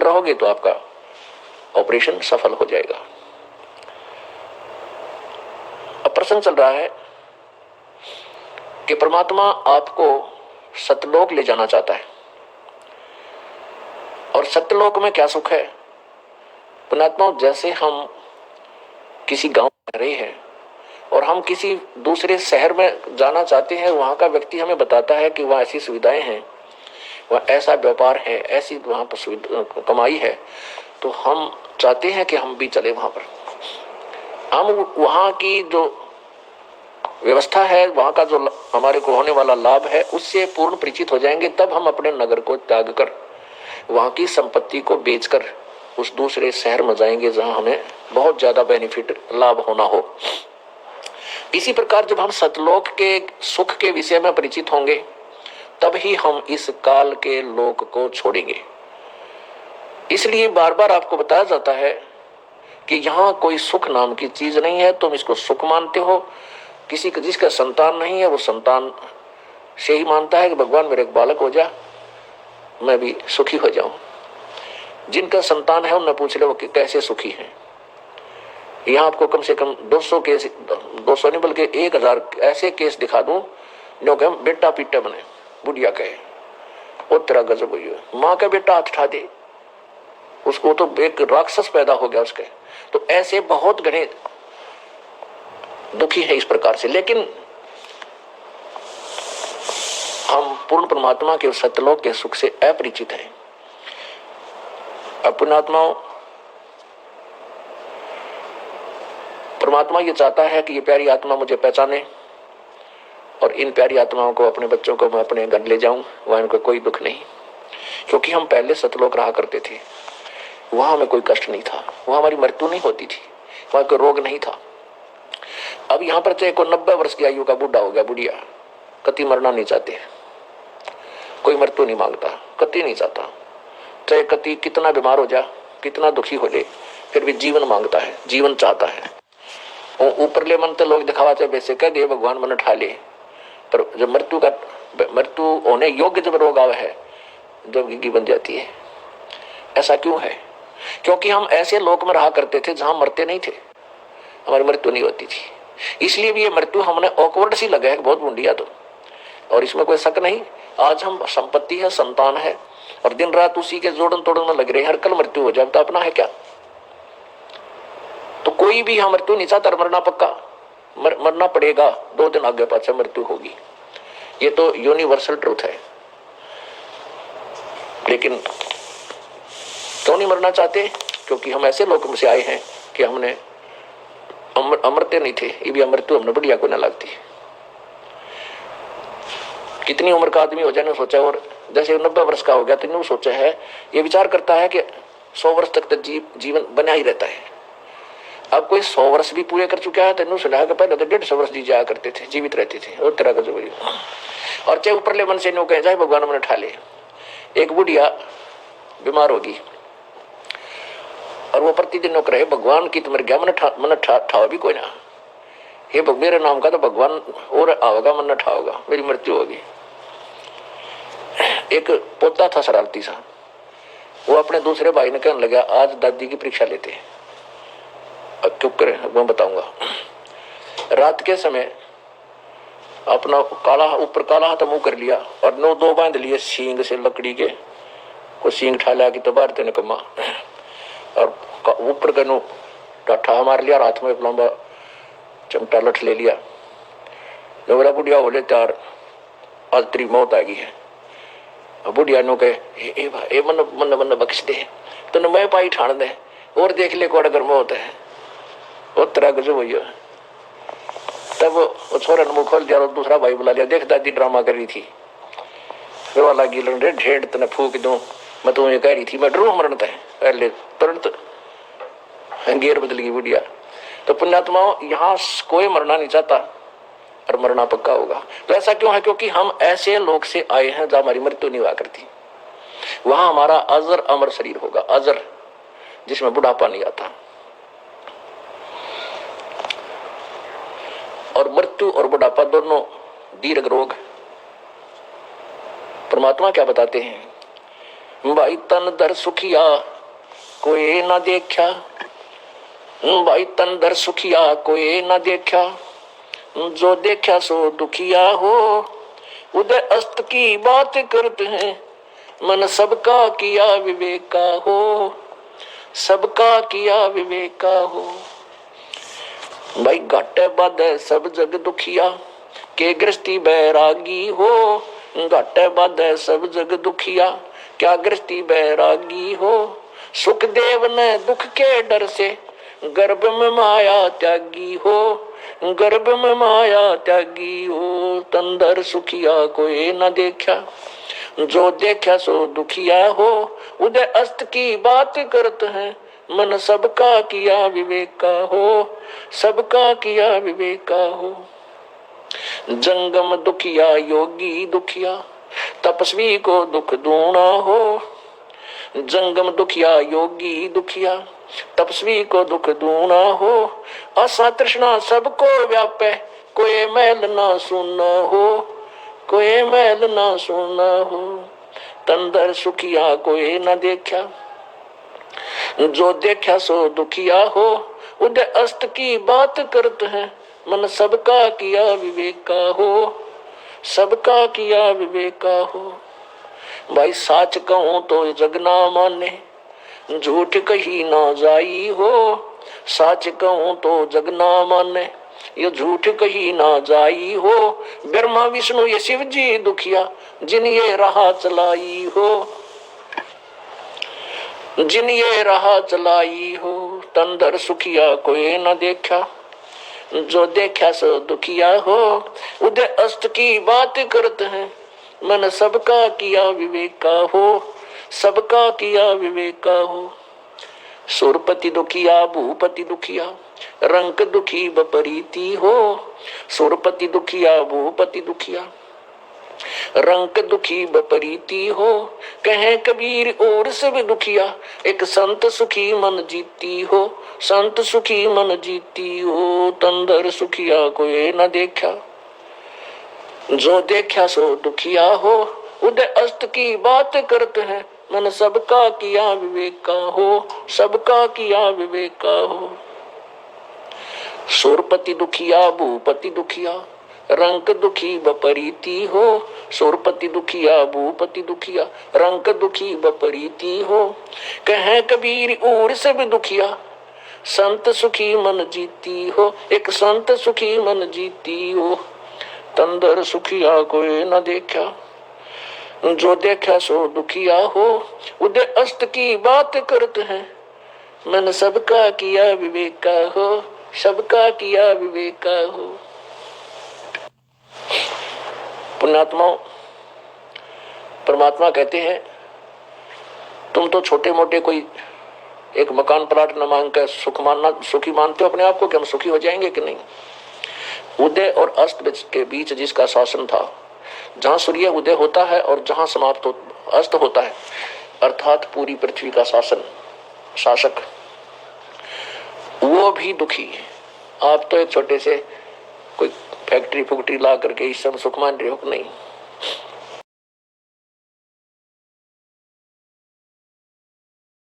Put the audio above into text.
रहोगे तो आपका ऑपरेशन सफल हो जाएगा। अब प्रश्न चल रहा है कि परमात्मा आपको सतलोक ले जाना चाहता है, और सत्यलोक में क्या सुख है? पुण्यात्मा, जैसे हम किसी गांव में रह रहे हैं और हम किसी दूसरे शहर में जाना चाहते हैं, वहां का व्यक्ति हमें बताता है कि वहां ऐसी सुविधाएं हैं, वहां ऐसा व्यापार है, ऐसी वहां पर कमाई है, तो हम चाहते हैं कि हम भी चले वहां पर। हम वहां की जो व्यवस्था है, वहां का जो हमारे को होने वाला लाभ है, उससे पूर्ण परिचित हो जाएंगे, तब हम अपने नगर को त्याग कर वहां की संपत्ति को बेचकर उस दूसरे शहर में जाएंगे जहां हमें बहुत ज्यादा बेनिफिट लाभ होना हो। इसी प्रकार जब हम सतलोक के सुख के विषय में परिचित होंगे, तब ही हम इस काल के लोक को छोड़ेंगे। इसलिए बार बार आपको बताया जाता है कि यहाँ कोई सुख नाम की चीज नहीं है, तुम इसको सुख मानते हो। किसी का जिसका संतान नहीं है वो संतान से ही मानता है कि भगवान मेरे एक बालक हो जा, मैं भी सुखी हो जाऊं। जिनका संतान है उन्हें पूछ ले वो कैसे सुखी हैं। यहाँ आपको कम से कम 200 केस, 200 नहीं बल्कि 1000 ऐसे केस दिखा दूं जो कि बेटा पीटा बने, बुढ़िया कहे वो तेरा गजब हुई है, माँ का बेटा हाथ उठा दे, उसको तो एक राक्षस पैदा हो गया उसके। तो ऐसे बहुत घने दुखी है इस प्रकार से। लेकिन हम पूर्ण परमात्मा के सत्यलोक के सुख से अपरिचित हैं। पुण्यात्माओं, परमात्मा ये चाहता है कि ये प्यारी आत्मा मुझे पहचाने और इन प्यारी आत्माओं को, अपने बच्चों को मैं अपने घर ले जाऊं, वहां इनको कोई दुख नहीं। क्योंकि हम पहले सतलोक रहा करते थे, वहां हमें कोई कष्ट नहीं था, वहां हमारी मृत्यु नहीं होती थी, वहां कोई रोग नहीं था। अब यहाँ पर चाहे कोई 90 वर्ष की आयु का बूढ़ा हो गया, बुढ़िया, कति मरना नहीं चाहते, कोई मृत्यु नहीं मांगता, कति नहीं चाहता। चाहे कति कितना बीमार हो जा, कितना दुखी हो ले, फिर भी जीवन मांगता है, जीवन चाहता है। ऊपरले मन तो लोग दिखावा चाहे वैसे कह दे भगवान मन उठा ले, पर जब मृत्यु होने योग्य जब रोग आवे है, जब गिग्गी बन जाती है। ऐसा क्यों है? क्योंकि हम ऐसे लोक में रहा करते थे जहां मरते नहीं थे, हमारी मृत्यु नहीं होती थी। इसलिए भी ये मृत्यु हमने ऑकवर्ड सी लगा है, बहुत बुंडिया तो, और इसमें कोई शक नहीं। आज हम संपत्ति है, संतान है, और दिन रात उसी के जोड़न तोड़न में लग रहे हैं, हर कल मृत्यु हो जाए तो अपना है क्या? तो कोई भी हम मृत्यु नहीं चाहता, मरना पक्का, मरना पड़ेगा, 2 दिन आगे पाछे मृत्यु होगी, ये तो यूनिवर्सल ट्रूथ है। लेकिन क्यों नहीं मरना चाहते? क्योंकि हम ऐसे लोक में से आए हैं कि हमने अमरते नहीं थे, ये भी मृत्यु हमने बढ़िया को न लगती। कितनी उम्र का आदमी हो जाए, सोचा, और जैसे 90 वर्ष का हो गया तो सोचा है, ये विचार करता है कि 100 वर्ष तक तो जीवन बना ही रहता है। अब कोई 100 वर्ष भी पूरे कर चुका है तो सुना कि पहले तो 150 वर्ष जी जाया करते थे, जीवित रहते थे, और तरह का जो। और चाहे ऊपरले मन से नो कहे जाए भगवान मन उठा ले। एक बुढ़िया बीमार होगी और वो प्रतिदिन नो करे भगवान की तुम्हारे गया मन ठाओ भी कोई ना, हे मेरे नाम का तो भगवान और आओगा, मन ठाओगा, मेरी मृत्यु होगी। एक पोता था शरारती सा, वो अपने दूसरे भाई ने कहने लगा आज दादी की परीक्षा लेते हैं। अब चुप करे, मैं बताऊंगा। रात के समय अपना काला ऊपर काला हाथ मुंह कर लिया और 9 बांध लिए सींग से लकड़ी के, को सींग ठा लिया कि तो बाहर तेने कमा, और ऊपर का नो टाठा मार लिया, हाथ में लंबा चमटा लठ ले लिया। मेरा बुढ़िया बोले त्यार आज तेरी मौत आ गई है। बुढ़िया नो कहे मन मन मन बख्श दे, तो मैं पाई ठाण दे और देख ले कोड़ा गर्म होता है, वो तरह गजब हुई। तब वो छोरा ने मुंह खोल दिया और दूसरा भाई बुला लिया, देख दादी ड्रामा कर रही थी। फिर वो लगी लड़े, ढेड़ तने फूक दूं, मैं तुम्हें कह रही थी मैं डरू मरण तय, पहले तुरंत गेर बदल गई बुढ़िया। तो पुण्यात्माओं, यहाँ कोई मरना नहीं चाहता और मरना पक्का होगा। तो ऐसा क्यों है? क्योंकि हम ऐसे लोग से आए हैं जहां हमारी मृत्यु नहीं हुआ करती। वहां हमारा अजर अमर शरीर होगा, अजर, जिसमें बुढ़ापा नहीं आता। और मृत्यु और बुढ़ापा दोनों दीर्घ रोग। परमात्मा क्या बताते हैं? भाई तन दर सुखिया कोई ना देखा, भाई तंदर सुखिया कोई ना देखा, जो देखा सो दुखिया हो। उदय अस्त की बात करते हैं, मन सबका किया विवेका हो, सबका किया विवेका हो। भाई घाटे बाधे सब जग दुखिया, के गृहस्थी बैरागी हो। घाटे बाधे सब जग दुखिया, क्या गृहस्थी बैरागी हो। सुखदेव ने दुख के डर से, गर्भ में माया त्यागी हो, गर्भ में माया त्यागी हो। तंदर सुखिया कोई न देखा, जो देखा सो दुखिया हो। उदय अस्त की बात करते हैं, मन सबका किया विवेका हो, सबका किया विवेका हो। जंगम दुखिया योगी दुखिया, तपस्वी को दुख दूना हो। जंगम दुखिया योगी दुखिया, तपस्वी को दुख दूना हो। आशा तृष्णा सबको व्यापे, कोई मैल ना सुना हो, कोई मैल ना सुना हो। तंदर सुखिया कोई न देखा, जो देखा सो दुखिया हो। उदय अस्त की बात करते हैं, मन सबका किया विवेका हो, सबका किया विवेका हो। भाई साच कहूं तो जग ना माने, झूठ कही ना जाई हो। साच कहूं तो जग ना माने, ये झूठ कही ना जाई हो। ब्रह्मा विष्णु ये शिव जी दुखिया, जिन ये राह चलाई हो, जिन ये राह चलाई हो। तंदर सुखिया कोई न देखा, जो देखा सो दुखिया हो। उदय अस्त की बात करते हैं, मन सबका किया विवेका हो, सबका किया विवेका हो। सुरपति दुखिया भूपति दुखिया, रंक दुखी बपरीती हो। सुरपति दुखिया भूपति दुखिया, रंक दुखी बपरीती हो। कहे कबीर और सब दुखिया, एक संत सुखी मन जीती हो, संत सुखी मन जीती हो। तंदर सुखिया कोई न देखा, जो देखा सो दुखिया हो। उदय अस्त की बात करते हैं, मन सबका किया विवेका हो, सबका किया विवेका हो। सुरपति दुखिया भूपति दुखिया, रंक दुखी बपरीती हो। सुरपति दुखिया भूपति दुखिया, रंक दुखी बपरीती हो। कहे कबीर और सब दुखिया, संत सुखी मन जीती हो, एक संत सुखी मन जीती हो। तंदर सुखिया कोई न देखा, जो देखा सो दुखिया हो। उदय अस्त की बात करते हैं, मन सबका किया विवेका हो, सबका किया विवेका हो। पुण्यात्माओं, परमात्मा कहते हैं तुम तो छोटे मोटे कोई एक मकान प्लाट न मांग कर सुखी मानते हो अपने आप को कि हम सुखी हो जाएंगे कि नहीं। उदय और अस्त के बीच जिसका शासन था, जहां सूर्य उदय होता है और जहां अस्त होता है, अर्थात पूरी पृथ्वी का शासक, वो भी दुखी। आप तो एक छोटे से कोई फैक्ट्री ला करके इस सब सुख मान रहे हो नहीं।